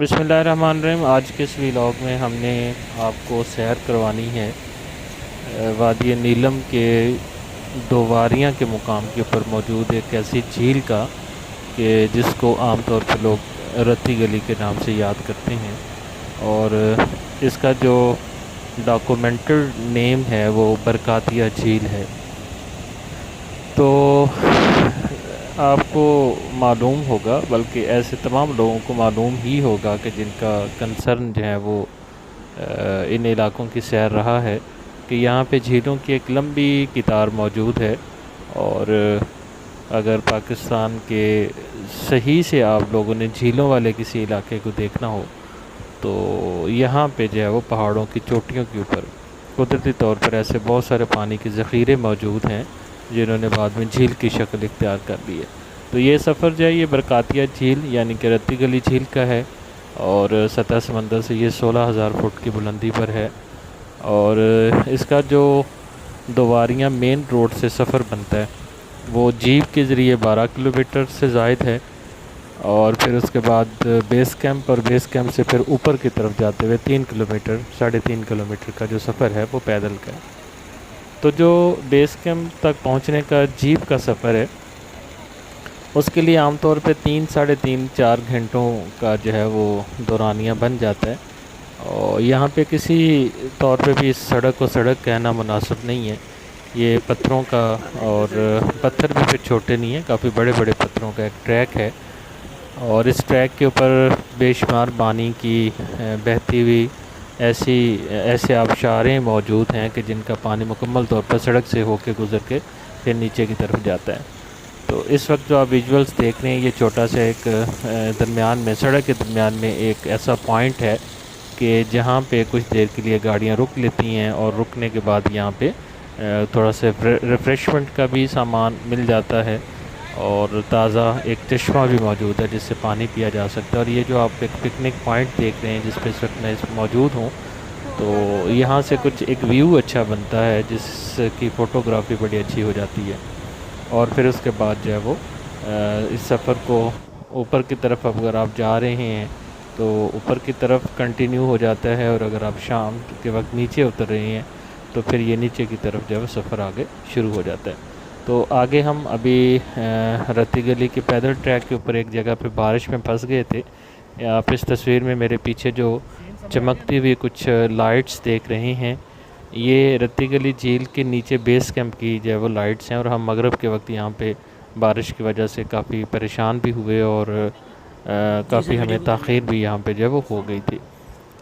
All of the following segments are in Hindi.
बिस्मिल्लाहिर्रहमानिर्रहीम। आज के इस व्लॉग में हमने आपको सैर करवानी है वादी नीलम के दोवारियाँ के मुकाम के ऊपर मौजूद एक ऐसी झील का कि जिसको आम तौर पर लोग रत्ती गली के नाम से याद करते हैं। और इसका जो डॉक्यूमेंटेड नेम है वो बरकातिया झील है। तो आपको मालूम होगा, बल्कि ऐसे तमाम लोगों को मालूम ही होगा कि जिनका कंसर्न जो है वो इन इलाकों की सैर रहा है, कि यहाँ पे झीलों की एक लंबी कतार मौजूद है। और अगर पाकिस्तान के सही से आप लोगों ने झीलों वाले किसी इलाके को देखना हो तो यहाँ पे जो है वो पहाड़ों की चोटियों के ऊपर कुदरती तौर पर ऐसे बहुत सारे पानी के ज़ख़ीरे मौजूद हैं जिन्होंने बाद में झील की शक्ल इख्तियार कर ली है। तो ये सफ़र जो है ये बरकातिया झील यानी कि रत्ती गली झील का है और सतह समंदर से ये 16,000 फुट की बुलंदी पर है। और इसका जो दोवारियाँ मेन रोड से सफ़र बनता है वो जीप के ज़रिए 12 किलोमीटर से ज़ायद है। और फिर उसके बाद बेस कैंप और बेस कैंप से फिर ऊपर की तरफ जाते हुए 3 किलोमीटर 3.5 किलोमीटर का जो सफ़र है वो पैदल का है। तो जो बेस कैंप तक पहुंचने का जीप का सफ़र है उसके लिए आमतौर पे 3 साढ़े 3 4 घंटों का जो है वो दौरानिया बन जाता है। और यहाँ पे किसी तौर पे भी इस सड़क को सड़क कहना मुनासिब नहीं है। ये पत्थरों का, और पत्थर भी फिर छोटे नहीं हैं, काफ़ी बड़े बड़े पत्थरों का एक ट्रैक है। और इस ट्रैक के ऊपर बेशुमार पानी की बहती हुई ऐसे आबशारें मौजूद हैं कि जिनका पानी मुकम्मल तौर पर सड़क से होकर गुज़र के फिर नीचे की तरफ जाता है। तो इस वक्त जो आप विजुअल्स देख रहे हैं ये छोटा सा एक दरमियान में, सड़क के दरमियान में एक ऐसा पॉइंट है कि जहाँ पे कुछ देर के लिए गाड़ियाँ रुक लेती हैं और रुकने के बाद यहाँ पे थोड़ा सा रिफ़्रेशमेंट का भी सामान मिल जाता है और ताज़ा एक चश्मा भी मौजूद है जिससे पानी पिया जा सकता है। और ये जो आप एक पिकनिक पॉइंट देख रहे हैं जिस पे इस वक्त मैं मौजूद हूँ, तो यहाँ से कुछ एक व्यू अच्छा बनता है जिसकी फ़ोटोग्राफी बड़ी अच्छी हो जाती है। और फिर उसके बाद जो है वो इस सफ़र को ऊपर की तरफ अगर आप जा रहे हैं तो ऊपर की तरफ कंटिन्यू हो जाता है, और अगर आप शाम के वक्त नीचे उतर रहे हैं तो फिर ये नीचे की तरफ जो है सफ़र आगे शुरू हो जाता है। तो आगे हम अभी रत्ती गली के पैदल ट्रैक के ऊपर एक जगह पे बारिश में फंस गए थे। आप इस तस्वीर में मेरे पीछे जो चमकती हुई कुछ लाइट्स देख रहे हैं, ये रत्ती गली झील के नीचे बेस कैंप की जो है वो लाइट्स हैं। और हम मगरिब के वक्त यहाँ पे बारिश की वजह से काफ़ी परेशान भी हुए और काफ़ी हमें ताख़ीर भी यहाँ पे जो है वो हो गई थी।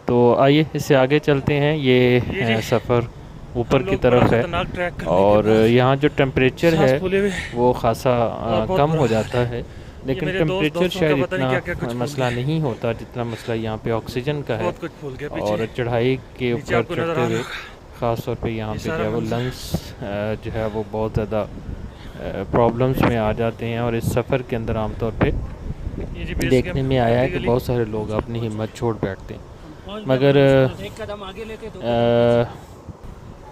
तो आइए इससे आगे चलते हैं। ये सफ़र ऊपर की तरफ है और यहाँ जो टेम्परेचर है वो ख़ासा कम हो जाता है, लेकिन टेम्परेचर शायद इतना मसला नहीं होता जितना मसला यहाँ पे ऑक्सीजन का है। और चढ़ाई के ऊपर चढ़ते हुए ख़ास तौर पे यहाँ पे जो है वो लंग्स जो है वो बहुत ज़्यादा प्रॉब्लम्स में आ जाते हैं। और इस सफ़र के अंदर आमतौर पे देखने में आया है कि बहुत सारे लोग अपनी हिम्मत छोड़ बैठते हैं, मगर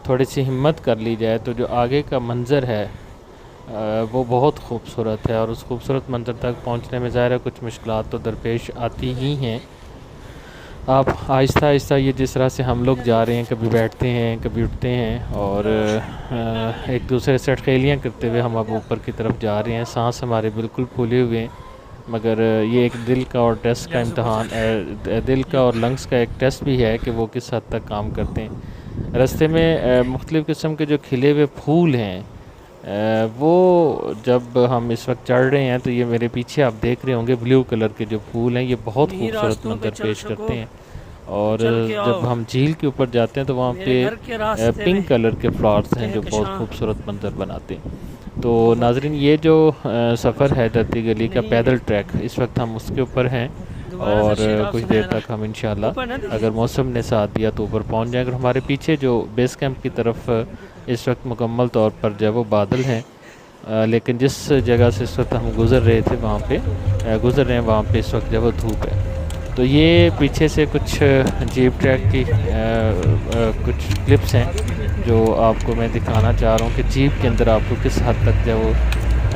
थोड़ी सी हिम्मत कर ली जाए तो जो आगे का मंज़र है वो बहुत खूबसूरत है। और उस खूबसूरत मंज़र तक पहुंचने में ज़ाहिर है कुछ मुश्किलात तो दरपेश आती ही हैं। आप आहिस्ता आहिस्ता ये जिस तरह से हम लोग जा रहे हैं, कभी बैठते हैं कभी उठते हैं और एक दूसरे से अटखेलियाँ करते हुए हम अब ऊपर की तरफ जा रहे हैं। सांस हमारे बिल्कुल फूले हुए हैं, मगर ये एक दिल का और टेस्ट का इम्तहान, दिल का और लंग्स का एक टेस्ट भी है कि वो किस हद तक काम करते हैं। रास्ते में मुख्तलिफ़ किस्म के जो खिले हुए फूल हैं वो जब हम इस वक्त चढ़ रहे हैं तो ये मेरे पीछे आप देख रहे होंगे ब्लू कलर के जो फूल हैं ये बहुत खूबसूरत मंजर पेश करते हैं। और जब हम झील के ऊपर जाते हैं तो वहाँ पे पिंक कलर के फ्लावर्स हैं जो बहुत खूबसूरत मंजर बनाते हैं। तो नाजरीन, ये जो सफ़र है रत्ती गली का पैदल ट्रैक, इस वक्त हम उसके ऊपर हैं और कुछ देर तक हम इंशाल्लाह अगर मौसम ने साथ दिया तो ऊपर पहुंच जाएंगे। हमारे पीछे जो बेस कैंप की तरफ इस वक्त मुकम्मल तौर पर जो है वो बादल हैं, लेकिन जिस जगह से इस वक्त हम गुज़र रहे थे वहाँ पे वहाँ पे इस वक्त जो है वो धूप है। तो ये पीछे से कुछ जीप ट्रैक की कुछ क्लिप्स हैं जो आपको मैं दिखाना चाह रहा हूँ कि जीप के अंदर आपको किस हद तक जो वो